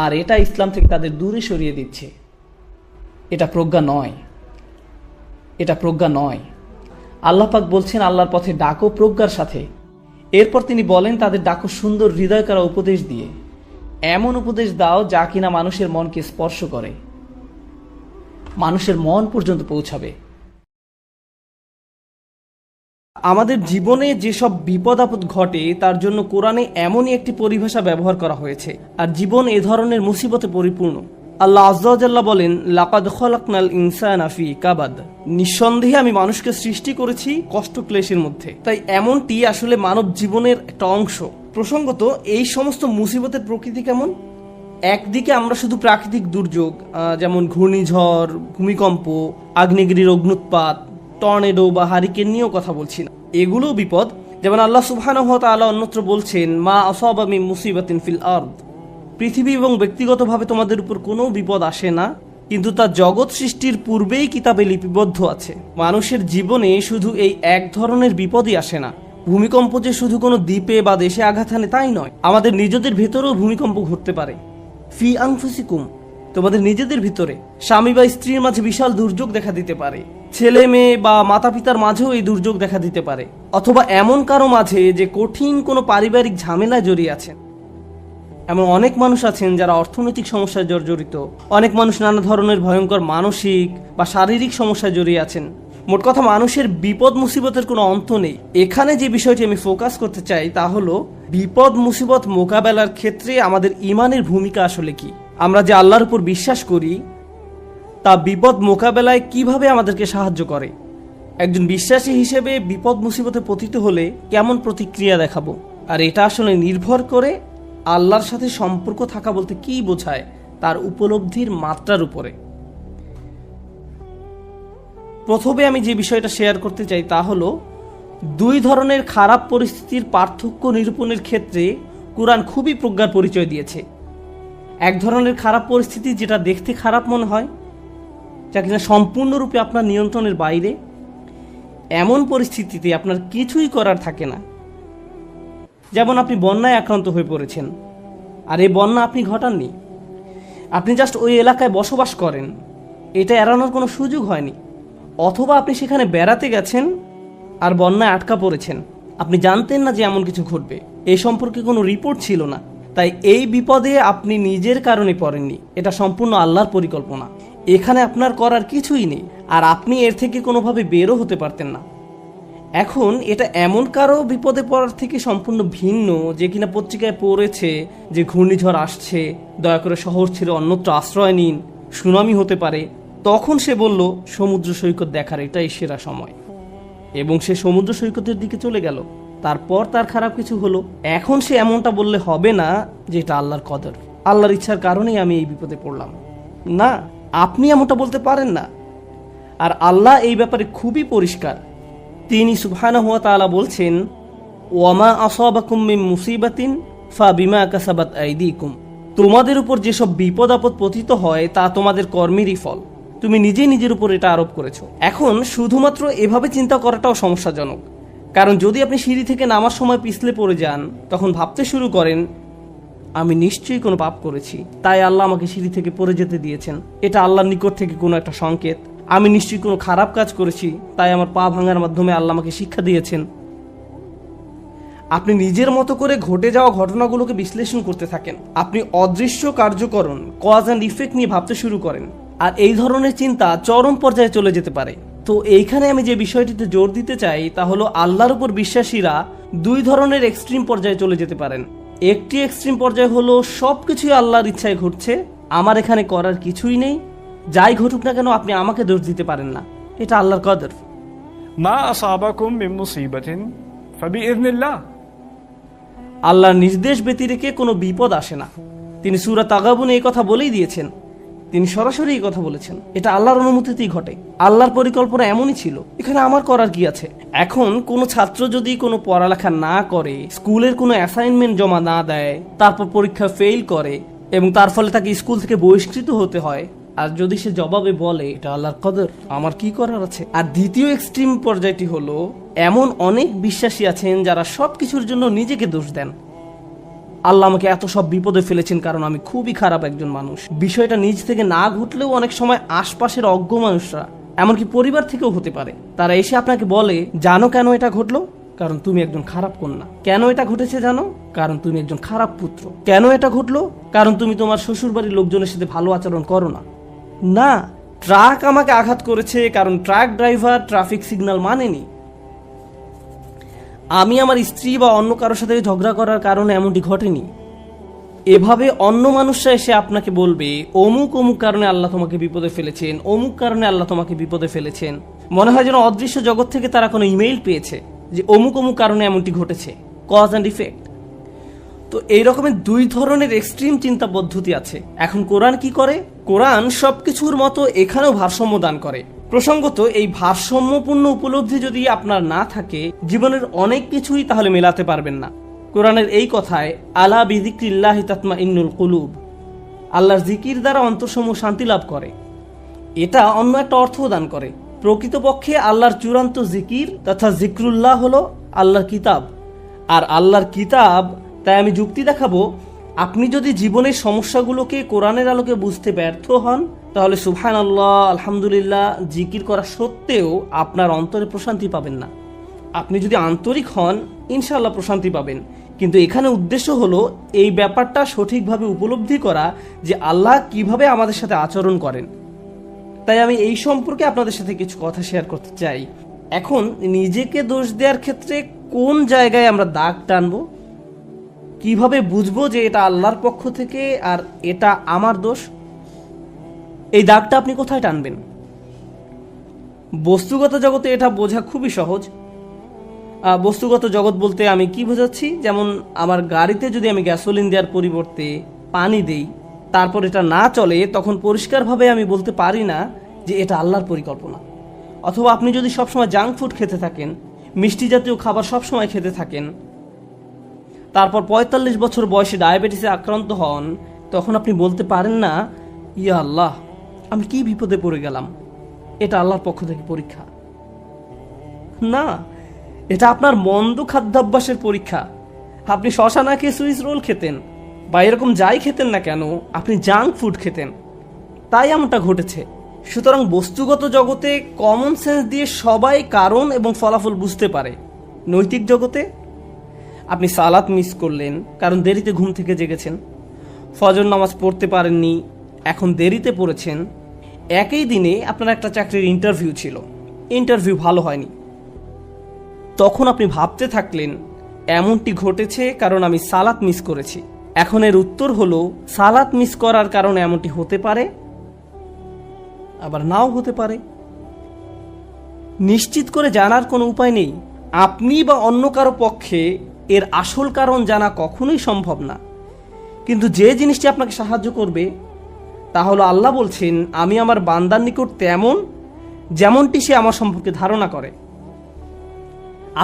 আর এটা ইসলাম থেকে তাদের দূরে সরিয়ে দিচ্ছে। এটা প্রজ্ঞা নয়, এটা প্রজ্ঞা নয়। আল্লাহ পাক বলছেন, আল্লাহর পথে ডাকো প্রজ্ঞার সাথে। এরপর তিনি বলেন, তাদের ডাকো সুন্দর হৃদয় করা উপদেশ দিয়ে। এমন উপদেশ দাও যা কিনা মানুষের মনকে স্পর্শ করে, মানুষের মন পর্যন্ত পৌঁছাবে। আমাদের জীবনে যেসব বিপদ আপদ ঘটে তার জন্য কোরআনে এমনই একটি পরিভাষা ব্যবহার করা হয়েছে, আর জীবন এ ধরনের মুসিবতে পরিপূর্ণ। আল্লাহ আজ্জা ওয়া জাল্লা বলেন, লাকাদ খলাকনাল ইনসানা ফি কাবাদ। নিঃসন্দেহে আমি মানুষকে সৃষ্টি করেছি কষ্ট ক্লেশের মধ্যে। তাই এমনটি আসলে মানব জীবনের একটা অংশ। প্রসঙ্গত, এই সমস্ত মুসিবতের প্রকৃতি কেমন? একদিকে আমরা শুধু প্রাকৃতিক দুর্যোগ যেমন ঘূর্ণিঝড়, ভূমিকম্প, আগ্নেয়গিরির অগ্নুৎপাত, টর্নেডো বা হারিকেন নিয়েও কথা বলছি না। এগুলোও বিপদ। যেমন আল্লাহ সুবহানাহু ওয়া তাআলা অন্যত্র বলছেন, মা আসাবা মিন মুসিবাতিন ফিল আরদ। পৃথিবী এবং ব্যক্তিগতভাবে তোমাদের উপর কোনো বিপদ আসে না, কিন্তু তা জগৎ সৃষ্টির পূর্বেই কিতাবে লিপিবদ্ধ আছে। মানুষের জীবনে শুধু এই এক ধরনের বিপদই আসে না। ভূমিকম্প যে শুধু কোনো দ্বীপে বা দেশে আঘাত হানে তাই নয়, আমাদের নিজেদের ভেতরেও ভূমিকম্প ঘটতে পারে। ফি আনফুসিকুম, তোমাদের নিজেদের ভিতরে। স্বামী বা স্ত্রীর মাঝে বিশাল দুর্যোগ দেখা দিতে পারে, ছেলে মেয়ে বা মাতা পিতার মাঝেও এই দুর্যোগ দেখা দিতে পারে, অথবা এমন কারো মাঝে যে কঠিন কোনো পারিবারিক ঝামেলায় জড়িয়ে আছেন। এমন অনেক মানুষ আছেন যারা অর্থনৈতিক সমস্যায় জর্জরিত। অনেক মানুষ নানা ধরনের ভয়ঙ্কর মানসিক বা শারীরিক সমস্যায় জড়িয়ে আছেন। মোট কথা, মানুষের বিপদ মুসিবতের কোনো অন্ত নেই। এখানে যে বিষয়টি আমি ফোকাস করতে চাই তা হলো বিপদ মুসিবত মোকাবেলার ক্ষেত্রে আমাদের ঈমানের ভূমিকা আসলে কি। আমরা যে আল্লাহর উপর বিশ্বাস করি তা বিপদ মোকাবেলায় কিভাবে আমাদেরকে সাহায্য করে। একজন বিশ্বাসী হিসেবে বিপদ মুসিবতে পতিত হলে কেমন প্রতিক্রিয়া দেখাবো, আর এটা আসলে নির্ভর করে আল্লাহর সাথে সম্পর্ক থাকা বলতে কি বোঝায় তার উপলব্ধির মাত্রার উপরে। প্রথমে আমি যে বিষয়টা শেয়ার করতে চাই তা হলো, দুই ধরনের খারাপ পরিস্থিতির পার্থক্য নিরূপণের ক্ষেত্রে কুরআন খুবই প্রজ্ঞার পরিচয় দিয়েছে। এক ধরনের খারাপ পরিস্থিতি যেটা দেখতে খারাপ মনে হয়, যা কিনা সম্পূর্ণরূপে আপনার নিয়ন্ত্রণের বাইরে। এমন পরিস্থিতিতে আপনার কিছুই করার থাকে না। যেমন আপনি বন্যায় আক্রান্ত হয়ে পড়েছেন, আর এই বন্যা আপনি ঘটাননি, আপনি জাস্ট ওই এলাকায় বসবাস করেন, এটা এড়ানোর কোনো সুযোগ হয়নি। অথবা আপনি সেখানে বেড়াতে গেছেন আর বন্যায় আটকা পড়েছেন, আপনি জানতেন না যে এমন কিছু ঘটবে, এই সম্পর্কে কোনো রিপোর্ট ছিল না। তাই এই বিপদে আপনি নিজের কারণে পড়েননি, এটা সম্পূর্ণ আল্লাহর পরিকল্পনা। এখানে আপনার করার কিছুই নেই, আর আপনি এর থেকে কোনোভাবে বেরও হতে পারতেন না। এখন এটা এমন কারো বিপদে পড়ার থেকে সম্পূর্ণ ভিন্ন যে কিনা পত্রিকায় পড়েছে যে ঘূর্ণিঝড় আসছে, দয়া করে শহর ছেড়ে অন্যত্র আশ্রয় নিন, সুনামি হতে পারে। তখন সে বলল সমুদ্র সৈকত দেখার এটাই সেরা সময়, এবং সে সমুদ্র সৈকতের দিকে চলে গেল। তারপর তার খারাপ কিছু হলো। এখন সে এমনটা বললে হবে না যে এটা আল্লাহর কদর, আল্লাহর ইচ্ছার কারণেই আমি এই বিপদে পড়লাম। না, আপনি এমনটা বলতে পারেন না। আর আল্লাহ এই ব্যাপারে খুবই পরিষ্কার। তিনি সুবহানাহু ওয়া তাআলা বলছেন, ওয়ামা আসাবাকুম মিন মুসিবাতিন ফাবিমা কাসাবাত আইদিকুম। তোমাদের উপর যেসব বিপদ আপদ পতিত হয় তা তোমাদের কর্মেরই ফল, তুমি নিজেই নিজের উপর এটা আরোপ করেছো। এখন শুধুমাত্র এভাবে চিন্তা করাটাও সমস্যাজনক, কারণ যদি আপনি সিঁড়ি থেকে নামার সময় পিছলে পড়ে যান, তখন ভাবতে শুরু করেন আমি নিশ্চয়ই কোনো পাপ করেছি, তাই আল্লাহ আমাকে সিঁড়ি থেকে পড়ে যেতে দিয়েছেন, এটা আল্লাহর নিকট থেকে কোনো একটা সংকেত। আমি নিশ্চয়ই কোনো খারাপ কাজ করেছি, তাই আমার পা ভাঙার মাধ্যমে আল্লাহ আমাকে শিক্ষা দিয়েছেন। আপনি নিজের মতো করে ঘটে যাওয়া ঘটনাগুলোকে বিশ্লেষণ করতে থাকেন। আপনি অদৃশ্য কার্যকরণ, কজ অ্যান্ড ইফেক্ট নিয়ে ভাবতে শুরু করেন, আর এই ধরনের চিন্তা চরম পর্যায়ে চলে যেতে পারে। তো এইখানে আমি যে বিষয়টিতে জোর দিতে চাই তা হলো, আল্লাহর উপর বিশ্বাসীরা দুই ধরনের এক্সট্রিম পর্যায়ে চলে যেতে পারেন। একটি এক্সট্রিম পর্যায়ে হলো সবকিছুই আল্লাহর ইচ্ছায় ঘটছে, আমার এখানে করার কিছুই নেই, যাই ঘটুক না কেন আপনি আমাকে দোষ দিতে পারেন না, এটা আল্লাহর কদর। ما أصابكم من مصيبة فبإذن الله। আল্লাহর নির্দেশ ব্যতিরেকে কোনো বিপদ আসে না। তিনি সূরা তাগাবুনে এই কথা বলেই দিয়েছেন, তিনি সরাসরি এই কথা বলেছেন। এটা আল্লাহর অনুমতিতেই ঘটে, আল্লাহর পরিকল্পনা এমনই ছিল, এখানে আমার করার কি আছে? এখন কোনো ছাত্র যদি কোনো পড়ালেখা না করে, স্কুলের কোনো অ্যাসাইনমেন্ট জমা না দেয়, তারপর পরীক্ষা ফেল করে এবং তার ফলে তাকে স্কুল থেকে বহিষ্কৃত হতে হয়, আর যদি সে জবাবে বলে এটা আল্লাহর কদর, আমার কি করার আছে? আর দ্বিতীয় এক্সট্রিম পর্যায়টি হলো, এমন অনেক বিশ্বাসী আছেন যারা সবকিছুর জন্য নিজেকে দোষ দেন। আল্লাহ আমাকে এত সব বিপদে ফেলেছেন কারণ আমি খুবই খারাপ একজন মানুষ। বিষয়টা নিজ থেকে না ঘটলেও অনেক সময় আশপাশের অজ্ঞ মানুষরা, এমনকি পরিবার থেকেও হতে পারে, তারা এসে আপনাকে বলে, জানো কেন এটা ঘটলো? কারণ তুমি একজন খারাপ কন্যা। কেন এটা ঘটেছে জানো? কারণ তুমি একজন খারাপ পুত্র। কেন এটা ঘটলো? কারণ তুমি তোমার শ্বশুরবাড়ির লোকজনের সাথে ভালো আচরণ করো না। না, ট্রাক আমাকে আঘাত করেছে কারণ ট্রাক ড্রাইভার ট্রাফিক সিগন্যাল মানেনি। আমি আমার স্ত্রী বা অন্য কারোর সাথে ঝগড়া করার কারণে এমনটি ঘটেনি। এভাবে অন্য মানুষরা এসে আপনাকে বলবে, অমুক অমুক কারণে আল্লাহ তোমাকে বিপদে ফেলেছেন, অমুক কারণে আল্লাহ তোমাকে বিপদে ফেলেছেন। মনে হয় যেন অদৃশ্য জগৎ থেকে তারা কোনো ইমেইল পেয়েছে যে অমুক অমুক কারণে এমনটি ঘটেছে, কজ অ্যান্ড ইফেক্ট। তো এই রকমের দুই ধরনের এক্সট্রিম চিন্তা পদ্ধতি আছে। এখন কোরআন কি করে? কোরআন সবকিছুর মতো এখানেও ভারসাম্য দান করে। প্রসঙ্গত, এই ভারসাম্যপূর্ণ উপলব্ধি যদি আপনার না থাকে, জীবনের অনেক কিছুই তাহলে মেলাতে পারবেন না। কোরআনের এই কথায়, আলা বিযিকরিল্লাহি তাতমাইন্নুল কুলুব, আল্লাহর জিকির দ্বারা অন্তরসমূহ শান্তি লাভ করে, এটা অন্য একটা অর্থ দান করে। প্রকৃতপক্ষে আল্লাহর চূড়ান্ত জিকির তথা জিক্রুল্লাহ হলো আল্লাহর কিতাব। আর আল্লাহর কিতাব, তাই আমি যুক্তি দেখাবো, আপনি যদি জীবনের সমস্যাগুলোকে কোরআনের আলোকে বুঝতে ব্যর্থ হন, তাহলে সুবহানাল্লাহ, আলহামদুলিল্লাহ জিকির করা সত্ত্বেও আপনার অন্তরে প্রশান্তি পাবেন না। আপনি যদি আন্তরিক হন, ইনশাআল্লাহ প্রশান্তি পাবেন। কিন্তু এখানে উদ্দেশ্য হলো এই ব্যাপারটা সঠিকভাবে উপলব্ধি করা যে আল্লাহ কিভাবে আমাদের সাথে আচরণ করেন। তাই আমি এই সম্পর্কে আপনাদের সাথে কিছু কথা শেয়ার করতে চাই। এখন নিজেকে দোষ দেওয়ার ক্ষেত্রে কোন জায়গায় আমরা দাগ টানবো, কিভাবে বুঝবো যে এটা আল্লাহর পক্ষ থেকে আর এটা আমার দোষ? এই দাগটা আপনি কোথায় টানবেন? বস্তুগত জগতে এটা বোঝা খুবই সহজ। বস্তুগত জগৎ বলতে আমি কি বোঝাচ্ছি, যেমন আমার গাড়িতে যদি আমি গ্যাসোলিন দেওয়ার পরিবর্তে পানি দেই, তারপর এটা না চলে, তখন পরিষ্কারভাবে আমি বলতে পারি না যে এটা আল্লাহর পরিকল্পনা। অথবা আপনি যদি সবসময় জাঙ্ক ফুড খেতে থাকেন, মিষ্টি জাতীয় খাবার সবসময় খেতে থাকেন, তারপর ৪৫ বছর বয়সে ডায়াবেটিসে আক্রান্ত হন, তখন আপনি বলতে পারেন না, ইয়া আল্লাহ, আমি কি বিপদে পড়ে গেলাম, এটা আল্লাহর পক্ষ থেকে পরীক্ষা। না, এটা আপনার মন্দ খাদ্যাভ্যাসের পরীক্ষা। আপনি শশা না খেয়ে সুইস রোল খেতেন, বা এরকম যাই খেতেন না কেন, আপনি জাঙ্ক ফুড খেতেন, তাই এমনটা ঘটেছে। সুতরাং বস্তুগত জগতে কমন সেন্স দিয়ে সবাই কারণ এবং ফলাফল বুঝতে পারে। নৈতিক জগতে আপনি সালাত মিস করলেন কারণ দেরিতে ঘুম থেকে জেগেছেন, ফজর নামাজ পড়তে পারেননি, এখন দেরিতে পড়েছেন। একই দিনে আপনার একটা চাকরির ইন্টারভিউ ছিল, ইন্টারভিউ ভালো হয়নি, তখন আপনি ভাবতে থাকলেন এমনটি ঘটেছে কারণ আমি সালাত মিস করেছি। এখন এর উত্তর হলো, সালাত মিস করার কারণে এমনটি হতে পারে, আবার নাও হতে পারে। নিশ্চিত করে জানার কোনো উপায় নেই। আপনি বা অন্য কারো পক্ষে এর আসল কারণ জানা কখনোই সম্ভব না। কিন্তু যে জিনিসটি আপনাকে সাহায্য করবে তা হলো, আল্লাহ বলছেন, আমি আমার বান্দার নিকট তেমন যেমনটি সে আমার সম্পর্কে ধারণা করে।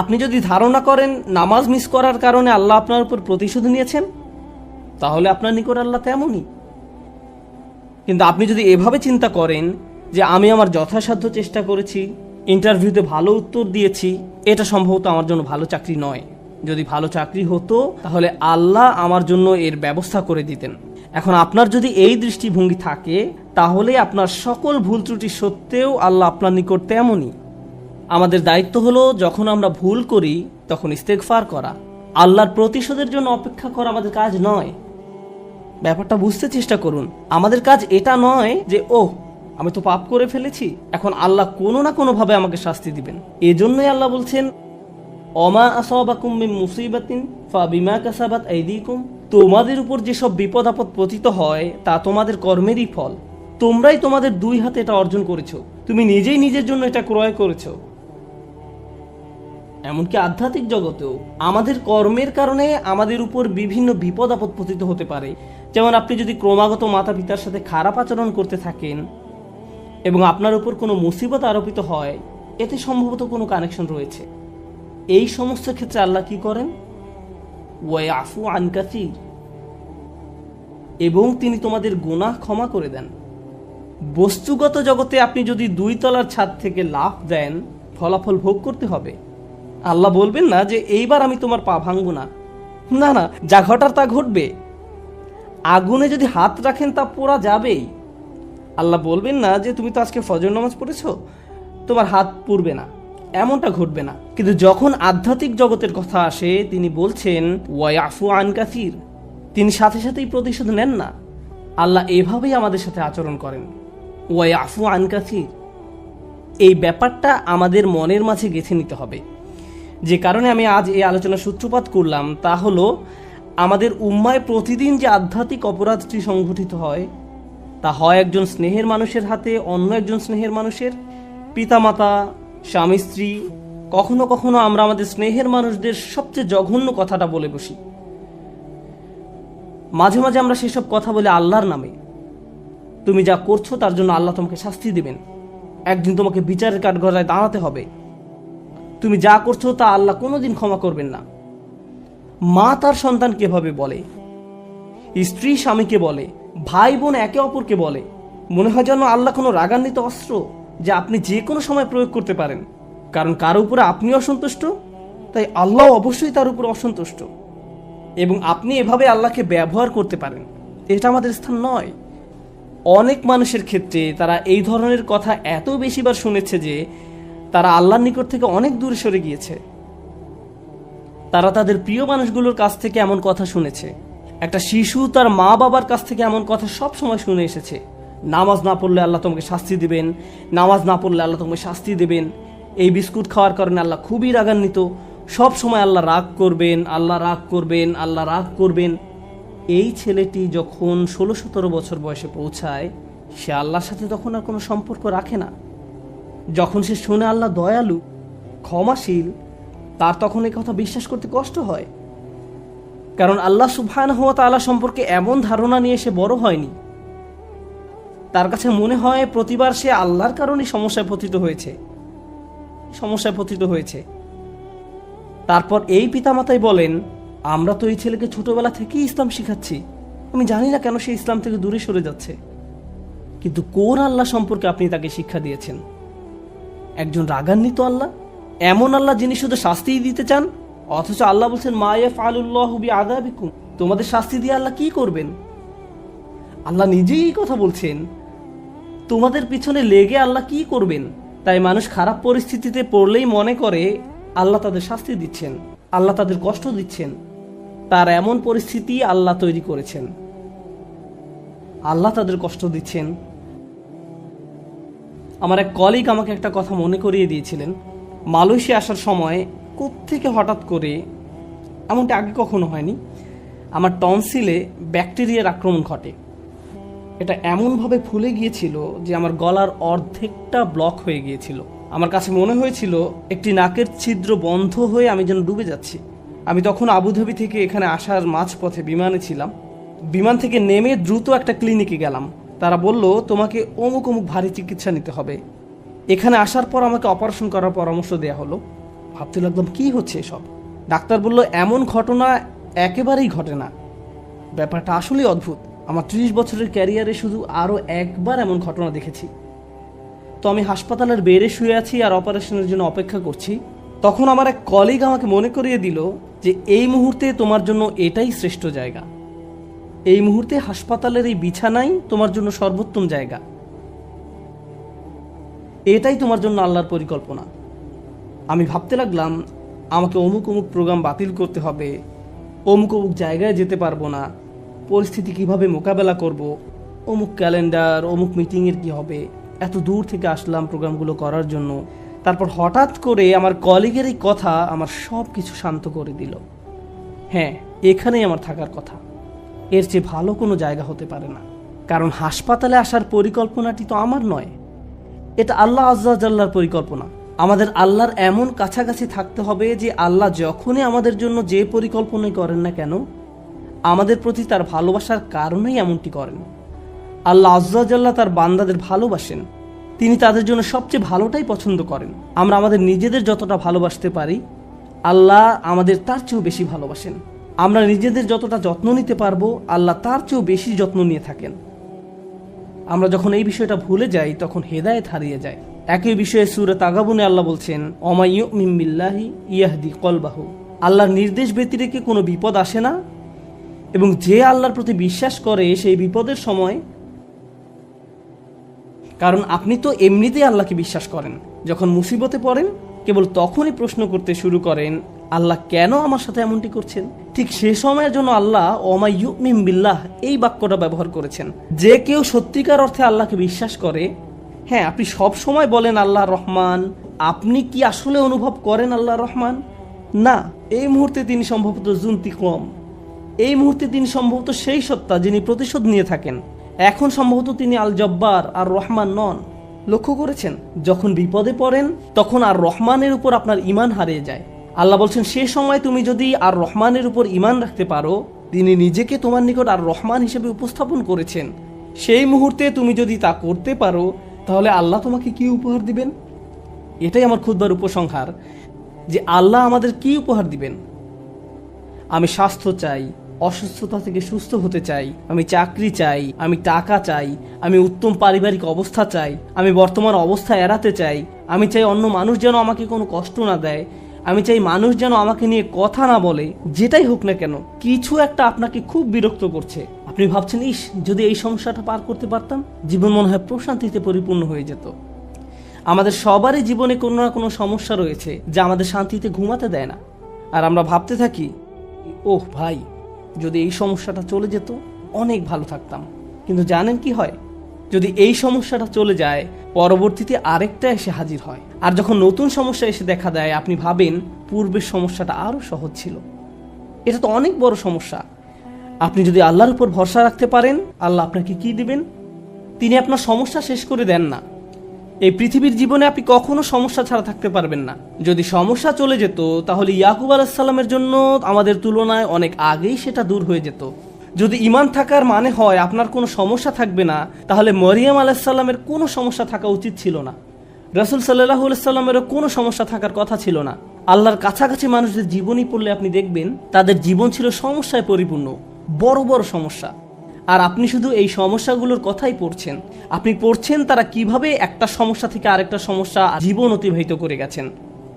আপনি যদি ধারণা করেন নামাজ মিস করার কারণে আল্লাহ আপনার উপর প্রতিশোধ নিয়েছেন, তাহলে আপনার নিকট আল্লাহ তেমনই। কিন্তু আপনি যদি এভাবে চিন্তা করেন যে আমি আমার যথাসাধ্য চেষ্টা করেছি, ইন্টারভিউতে ভালো উত্তর দিয়েছি, এটা সম্ভবত আমার জন্য ভালো চাকরি নয়, যদি ভালো চাকরি হতো তাহলে আল্লাহ আমার জন্য এর ব্যবস্থা করে দিতেন। এখন আপনার যদি এই দৃষ্টিভঙ্গি থাকে, তাহলে আপনার সকল ভুল ত্রুটি সত্ত্বেও আল্লাহ আপনার নিকট তেমনই। আমাদের দায়িত্ব হলো, যখন আমরা ভুল করি তখন ইস্তেগফার করা। আল্লাহর প্রতিশোধের জন্য অপেক্ষা করা আমাদের কাজ নয়। ব্যাপারটা বুঝতে চেষ্টা করুন। আমাদের কাজ এটা নয় যে আমি তো পাপ করে ফেলেছি, এখন আল্লাহ কোনো না কোনোভাবে আমাকে শাস্তি দিবেন। এজন্যই আল্লাহ বলছেন, অমা আসাবাকুম মিন মুসিবাতিন ফাবিমা কাসাবাত আইদিকুম, তোমাদের উপর যেসব বিপদ আপদ পতিত হয় তা তোমাদের কর্মেরই ফল। তোমরাই তোমাদের দুই হাতে এটা অর্জন করেছো, তুমি নিজেই নিজের জন্য এটা ক্রয় করেছো। এমনকি আধ্যাত্মিক জগতেও আমাদের কর্মের কারণে আমাদের উপর বিভিন্ন বিপদ আপদ পতিত হতে পারে। যেমন আপনি যদি ক্রমাগত মাতা পিতার সাথে খারাপ আচরণ করতে থাকেন এবং আপনার উপর কোনো মুসিবত আরোপিত হয়, এতে সম্ভবত কোনো কানেকশন রয়েছে। এই সমস্ত ক্ষেত্রে আল্লাহ কি করেন? ওয়ায়াফু আন কাসীর, এবং তিনি তোমাদের গুনাহ ক্ষমা করে দেন। বস্তুগত জগতে আপনি যদি 2 তলার ছাদ থেকে লাফ দেন, ফলাফল ভোগ করতে হবে। আল্লাহ বলবেন না যে এইবার আমি তোমার পা ভাঙবো না, না না, যা ঘটার তা ঘটবে। আগুনে যদি হাত রাখেন তা পোড়া যাবেই। আল্লাহ বলবেন না যে তুমি তো আজকে ফজর নামাজ পড়েছো, তোমার হাত পুড়বে না, এমনটা ঘটবে না। কিন্তু যখন আধ্যাত্মিক জগতের কথা আসে, তিনি বলছেন ওয়ায়াফু আন কাসীর, তিনি সাথে সাথেই প্রতিশোধ নেন না। আল্লাহ এভাবেই আমাদের সাথে আচরণ করেন, ওয়ায়াফু আন কাসীর। এই ব্যাপারটা আমাদের মনের মাঝে গেঁথে নিতে হবে। যে কারণে আমি আজ এই আলোচনার সূত্রপাত করলাম তা হলো, আমাদের উম্মায় প্রতিদিন যে আধ্যাত্মিক অপরাধটি সংঘটিত হয়, তা হয় একজন স্নেহের মানুষের হাতে অন্য একজন স্নেহের মানুষের, পিতামাতা, স্বামী স্ত্রী। কখনো কখনো আমরা আমাদের স্নেহের মানুষদের সবচেয়ে জঘন্য কথাটা বলে বসি। মাঝে মাঝে আমরা সেসব কথা বলে আল্লাহর নামে। তুমি যা করছো তার জন্য আল্লাহ তোমাকে শাস্তি দেবেন, একদিন তোমাকে বিচারের কাঠগড়ায় দাঁড়াতে হবে। তুমি যা করছো তা আল্লাহ কোনোদিন ক্ষমা করবেন না। মা তার সন্তানকে এভাবে বলে, স্ত্রী স্বামীকে বলে, ভাই বোন একে অপরকে বলে। মনে হয় যেন আল্লাহ কোনো রাগান্বিত অস্ত্র যা আপনি যে কোনো সময় প্রয়োগ করতে পারেন। কারণ কারো উপরে আপনি অসন্তুষ্ট, তাই আল্লাহ অবশ্যই তার উপর অসন্তুষ্ট, এবং আপনি এভাবে আল্লাহকে ব্যবহার করতে পারেন। এটা আমাদের স্থান নয়। অনেক মানুষের ক্ষেত্রে তারা এই ধরনের কথা এত বেশিবার শুনেছে যে তারা আল্লাহর নিকট থেকে অনেক দূরে সরে গিয়েছে। তারা তাদের প্রিয় মানুষগুলোর কাছ থেকে এমন কথা শুনেছে। একটা শিশু তার মা বাবার কাছ থেকে এমন কথা সব সময় শুনে এসেছে, নামাজ না পড়লে আল্লাহ তোমাকে শাস্তি দিবেন, নামাজ না পড়লে আল্লাহ তোমাকে শাস্তি দেবেন, এই বিস্কুট খাওয়ার কারণে আল্লাহ খুবই রাগান্বিত, সব সময় আল্লাহ রাগ করবেন, আল্লাহ রাগ করবেন, আল্লাহ রাগ করবেন। এই ছেলেটি যখন 16-17 বছর বয়সে পৌঁছায়, সে আল্লাহর সাথে তখন আর কোনো সম্পর্ক রাখে না। যখন সে শুনে আল্লাহ দয়ালু, ক্ষমাশীল, তার তখন এই কথা বিশ্বাস করতে কষ্ট হয়। কারণ আল্লাহ সুবহানাহু ওয়া তাআলা সম্পর্কে এমন ধারণা নিয়ে সে বড় হয়নি। তার কাছে মনে হয় প্রতিবার সে আল্লাহর কারণেই সমস্যায় পতিত হয়েছে। তারপর এই পিতামাতাই বলেন, আমরা তো এই ছেলেকে ছোটবেলা থেকেই ইসলাম শিখাচ্ছি, আমি জানি না কেন সে ইসলাম থেকে দূরে সরে যাচ্ছে। কিন্তু কোন আল্লাহ সম্পর্কে আপনি তাকে শিক্ষা দিয়েছেন? একজন রাগান্বিত আল্লাহ, এমন আল্লাহ যিনি শুধু শাস্তিই দিতে চান, অথচ আল্লাহ বলছেন মা ইয়াফআলুল্লাহু বিআযাবিকুম, তোমাদের শাস্তি দিয়ে আল্লাহ কি করবেন? আল্লাহ নিজেই এই কথা বলছেন, তোমাদের পিছনে লেগে আল্লাহ কি করবেন? তাই মানুষ খারাপ পরিস্থিতিতে পড়লেই মনে করে আল্লাহ তাদের শাস্তি দিচ্ছেন, আল্লাহ তাদের কষ্ট দিচ্ছেন। তার এমন পরিস্থিতি আল্লাহ তৈরি করেছেন, আল্লাহ তাদের কষ্ট দিচ্ছেন। আমার এক কলিগ আমাকে একটা কথা মনে করিয়ে দিয়েছিলেন। মালয়েশিয়া আসার সময় কোত্থেকে হঠাৎ করে, এমনটা আগে কখনো হয়নি, আমার টনসিলে ব্যাকটেরিয়ার আক্রমণ ঘটে। এটা এমনভাবে ফুলে গিয়েছিল যে আমার গলার অর্ধেকটা ব্লক হয়ে গিয়েছিল। আমার কাছে মনে হয়েছিল একটি নাকের ছিদ্র বন্ধ হয়ে আমি যেন ডুবে যাচ্ছি। আমি তখন আবুধাবি থেকে এখানে আসার মাঝপথে বিমানে ছিলাম। বিমান থেকে নেমে দ্রুত একটা ক্লিনিকে গেলাম। তারা বলল তোমাকে অমুক অমুক ভারী চিকিৎসা নিতে হবে। এখানে আসার পর আমাকে অপারেশন করার পরামর্শ দেওয়া হলো। ভাবতে লাগলাম কি হচ্ছে এসব। ডাক্তার বলল এমন ঘটনা একেবারেই ঘটে না। ব্যাপারটা আসলেই অদ্ভুত। আমার 30 বছরের ক্যারিয়ারে শুধু আরও একবার এমন ঘটনা দেখেছি। তো আমি হাসপাতালের বেডে শুয়ে আছি আর অপারেশনের জন্য অপেক্ষা করছি। তখন আমার এক কলিগ আমাকে মনে করিয়ে দিল যে এই মুহূর্তে তোমার জন্য এটাই শ্রেষ্ঠ জায়গা। এই মুহূর্তে হাসপাতালের এই বিছানাই তোমার জন্য সর্বোত্তম জায়গা। এটাই তোমার জন্য আল্লাহর পরিকল্পনা। আমি ভাবতে লাগলাম আমাকে অমুক অমুক প্রোগ্রাম বাতিল করতে হবে, অমুক অমুক জায়গায় যেতে পারবো না, পরিস্থিতি কিভাবে মোকাবেলা করব, অমুক ক্যালেন্ডার, অমুক মিটিংয়ের কি হবে। এত দূর থেকে আসলাম প্রোগ্রামগুলো করার জন্য। তারপর হঠাৎ করে আমার কলিগের এই কথা আমার সব কিছু শান্ত করে দিল। হ্যাঁ, এখানেই আমার থাকার কথা, এর চেয়ে ভালো কোনো জায়গা হতে পারে না। কারণ হাসপাতালে আসার পরিকল্পনাটি তো আমার নয়, এটা আল্লাহ আজ্জা জাল্লার পরিকল্পনা। আমাদের আল্লাহর এমন কাছাকাছি থাকতে হবে যে আল্লাহ যখনই আমাদের জন্য যে পরিকল্পনাই করেন না কেন, আমাদের প্রতি তার ভালোবাসার কারণেই এমনটি করেন। আল্লাহ আজ্জা জাল্লা তার বান্দাদের ভালোবাসেন, তিনি তাদের জন্য সবচেয়ে ভালোটাই পছন্দ করেন। আমরা আমাদের নিজেদের যতটা ভালোবাসতে পারি, আল্লাহ আমাদের তার চেয়েও বেশি ভালোবাসেন। আমরা নিজেদের যতটা যত্ন নিতে পারবো, আল্লাহ তার চেয়েও বেশি যত্ন নিয়ে থাকেন। আমরা যখন এই বিষয়টা ভুলে যাই, তখন হেদায়েত হারিয়ে যায়। একই বিষয়ে সূরা তাগাবুনে আল্লাহ বলছেন, ওমা ইউমিন বিল্লাহি ইয়াহদি কলবাহু। আল্লাহর নির্দেশ ব্যতিরেকে কোনো বিপদ আসে না, এবং যে আল্লাহর প্রতি বিশ্বাস করে সেই বিপদের সময়, কারণ আপনি তো এমনিতেই আল্লাহকে বিশ্বাস করেন, যখন মুসিবতে পড়েন কেবল তখনই প্রশ্ন করতে শুরু করেন, আল্লাহ কেন আমার সাথে এমনটি করছেন? ঠিক সে সময়ের জন্য আল্লাহ ওমা ইউমিন বিল্লাহ এই বাক্যটা ব্যবহার করেছেন। যে কেউ সত্যিকার অর্থে আল্লাহকে বিশ্বাস করে, হ্যাঁ, আপনি সব সময় বলেন আল্লাহ রহমান, আপনি কি আসলে অনুভব করেন আল্লাহ রহমান? না, এই মুহূর্তে তিনি সম্ভবত জুনতিকম, এই মুহূর্তে তিনি সম্ভবত সেই সত্তা যিনি প্রতিশোধ নিয়ে থাকেন। এখন সম্ভবত তিনি আল জব্বার আর রহমান নন। লক্ষ্য করেছেন, যখন বিপদে পড়েন তখন আর রহমানের উপর আপনার ঈমান হারিয়ে যায়। আল্লাহ বলছেন, সে সময় তুমি যদি আর রহমানের উপর ঈমান রাখতে পারো, তিনি নিজেকে তোমার নিকট আর রহমান হিসেবে উপস্থাপন করেছেন, সেই মুহূর্তে তুমি যদি তা করতে পারো, তাহলে আল্লাহ তোমাকে কি উপহার দিবেন? এটাই আমার খুতবার উপসংহার, যে আল্লাহ আমাদের কি উপহার দিবেন। আমি স্বাস্থ্য চাই, অসুস্থতা থেকে সুস্থ হতে চাই, আমি চাকরি চাই, আমি টাকা চাই, আমি উত্তম পারিবারিক অবস্থা চাই, আমি বর্তমান অবস্থা এড়াতে চাই, আমি চাই অন্য মানুষ যেন আমাকে কোনো কষ্ট না দেয়, আমি চাই মানুষ যেন আমাকে নিয়ে কথা না বলে। যেটাই হোক না কেন, কিছু একটা আপনাকে খুব বিরক্ত করছে। আপনি ভাবছেন, ইস, যদি এই সমস্যাটা পার করতে পারতাম, জীবন মনে হয় প্রশান্তিতে পরিপূর্ণ হয়ে যেত। আমাদের সবারই জীবনে কোনো না কোনো সমস্যা রয়েছে যা আমাদের শান্তিতে ঘুমাতে দেয় না। আর আমরা ভাবতে থাকি, ওহ ভাই, যদি এই সমস্যাটা চলে যেত অনেক ভালো থাকতাম। কিন্তু জানেন কি হয়? যদি এই সমস্যাটা চলে যায়, পরবর্তীতে আরেকটা এসে হাজির হয়। আর যখন নতুন সমস্যা এসে দেখা দেয়, আপনি ভাবেন পূর্বের সমস্যাটা আরো সহজ ছিল। এটা তো অনেক বড় সমস্যা। আপনি যদি আল্লাহর উপর ভরসা রাখতে পারেন, আল্লাহ আপনাকে কি দিবেন? তিনি আপনার সমস্যা শেষ করে দেন না। এই পৃথিবীর জীবনে আপনি কখনো সমস্যা ছাড়া থাকতে পারবেন না। যদি সমস্যা চলে যেত, তাহলে ইয়াকুব আলাইহিস সালামের জন্য আমাদের তুলনায় অনেক আগেই সেটা দূর হয়ে যেত। যদি ঈমান থাকার মানে হয় আপনার কোনো সমস্যা থাকবে না, তাহলে মরিয়ম আলাইহিস সালামের কোনো সমস্যা থাকা উচিত ছিল না। রাসূল সাল্লাল্লাহু আলাইহি সাল্লামেরও কোনো সমস্যা থাকার কথা ছিল না। আল্লাহর কাছাকাছি মানুষদের জীবনী পড়লে আপনি দেখবেন তাদের জীবন ছিল সমস্যায় পরিপূর্ণ, বড় বড় সমস্যা। আর আপনি শুধু এই সমস্যাগুলোর কথাই পড়ছেন। আপনি পড়ছেন তারা কিভাবে একটা সমস্যা থেকে আরেকটা সমস্যা জীবন অতিবাহিত করে গেছেন।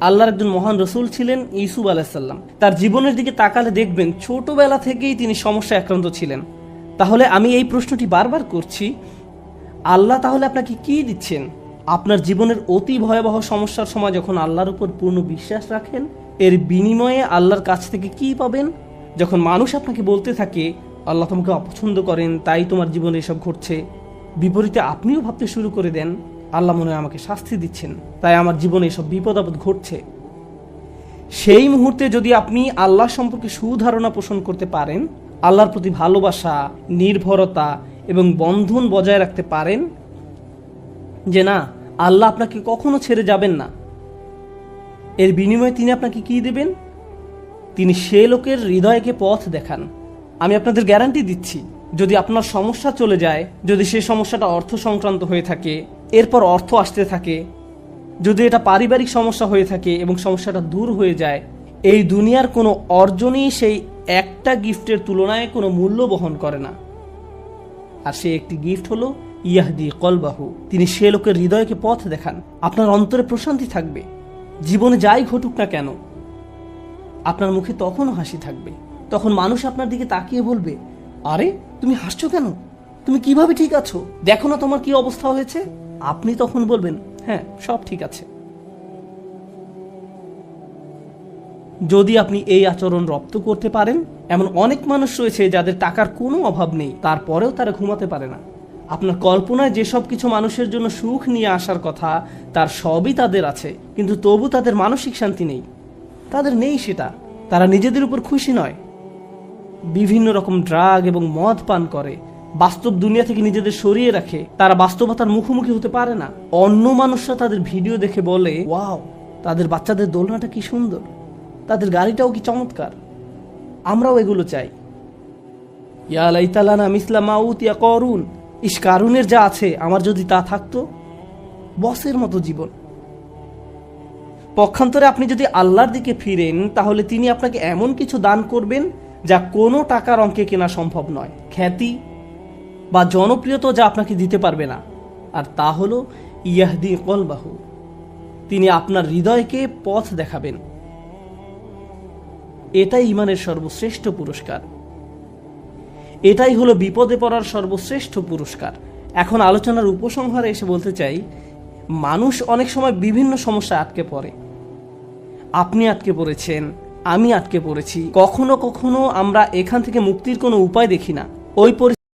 আল্লাহর একজন মহান রসুল ছিলেন ইউসুফ আলাইহিস সালাম। তার জীবনের দিকে তাকালে দেখবেন ছোটবেলা থেকেই তিনি সমস্যায় আক্রান্ত ছিলেন। তাহলে আমি এই প্রশ্নটি বারবার করছি, আল্লাহ তাহলে আপনাকে কি দিচ্ছেন? আপনার জীবনের অতি ভয়াবহ সমস্যার সময় যখন আল্লাহর উপর পূর্ণ বিশ্বাস রাখেন, এর বিনিময়ে আল্লাহর কাছ থেকে কি পাবেন? যখন মানুষ আপনাকে বলতে থাকে আল্লাহ তোমাকে অপছন্দ করেন, তাই তোমার জীবনে এসব ঘটছে, বিপরীতে আপনিও ভাবতে শুরু করে দেন আল্লাহ মনে হয় আমাকে শাস্তি দিচ্ছেন, তাই আমার জীবনে এসব বিপদ আপদ ঘটছে। সেই মুহূর্তে যদি আপনি আল্লাহ সম্পর্কে সুধারণা পোষণ করতে পারেন, আল্লাহর প্রতি ভালোবাসা, নির্ভরতা এবং বন্ধন বজায় রাখতে পারেন, যে না, আল্লাহ আপনাকে কখনো ছেড়ে যাবেন না, এর বিনিময়ে তিনি আপনাকে কি দেবেন? তিনি সে লোকের হৃদয়কে পথ দেখান। আমি আপনাদের গ্যারান্টি দিচ্ছি, যদি আপনার সমস্যা চলে যায়, যদি সে সমস্যাটা অর্থ সংক্রান্ত হয়ে থাকে, এরপর অর্থ আসতে থাকে, যদি এটা পারিবারিক সমস্যা হয়ে থাকে এবং সমস্যাটা দূর হয়ে যায়, এই দুনিয়ার কোনো অর্জনই সেই একটা গিফটের তুলনায় কোনো মূল্য বহন করে না। আর সে একটি গিফট হলো ইয়াহদি কলবাহু, তিনি সে লোকের হৃদয়কে পথ দেখান। আপনার অন্তরে প্রশান্তি থাকবে, জীবনে যাই ঘটুক না কেন আপনার মুখে তখনও হাসি থাকবে। তখন মানুষ আপনার দিকে তাকিয়ে বলবে, আরে তুমি হাসছো কেন? তুমি কিভাবে ঠিক আছো? দেখো না তোমার কি অবস্থা হয়েছে। আপনি তখন বলবেন, হ্যাঁ, সব ঠিক আছে। যদি আপনি এই আচরণ রপ্ত করতে পারেন, এমন অনেক মানুষ রয়েছে যাদের টাকার কোনো অভাব নেই, তারপরেও তারা ঘুমাতে পারে না। আপনার কল্পনায় যেসব কিছু মানুষের জন্য সুখ নিয়ে আসার কথা, তার সবই তাদের আছে, কিন্তু তবু তাদের মানসিক শান্তি নেই। তাদের নেই সেটা, তারা নিজেদের উপর খুশি নয়। বিভিন্ন রকম ড্রাগ এবং মদ পান করে, বাস্তব দুনিয়া থেকে নিজেদের সরিয়ে রাখে, তারা বাস্তবতার মুখোমুখি হতে পারে না। অন্য মানুষরা তাদের ভিডিও দেখে বলে, ওয়াও, তাদের বাচ্চাদের দোলনাটা কি সুন্দর, তাদের গাড়িটাও কি চমৎকার, আমরাও এগুলো চাই। ইয়া লাইতালানা মিসলা মা উতিয়া করুন, ইস, কারুনের যা আছে আমার যদি তা থাকতো, বসের মতো জীবন। পক্ষান্তরে আপনি যদি আল্লাহর দিকে ফিরেন, তাহলে তিনি আপনাকে এমন কিছু দান করবেন যা কোনো টাকার অঙ্কে কেনা সম্ভব নয়, খ্যাতি বা জনপ্রিয়তা যা আপনাকে দিতে পারবে না। আর তা হলো ইয়াহদি কলবাহু, তিনি আপনার হৃদয়কে পথ দেখাবেন। এটাই ঈমানের সর্বশ্রেষ্ঠ পুরস্কার, এটাই হলো বিপদে পড়ার সর্বশ্রেষ্ঠ পুরস্কার। এখন আলোচনার উপসংহারে এসে বলতে চাই, মানুষ অনেক সময় বিভিন্ন সমস্যায় আটকে পড়ে। আপনি আটকে পড়েছেন, আমি আটকে পড়েছি। কখনো কখনো আমরা এখান থেকে মুক্তির কোনো উপায় দেখি না। ওই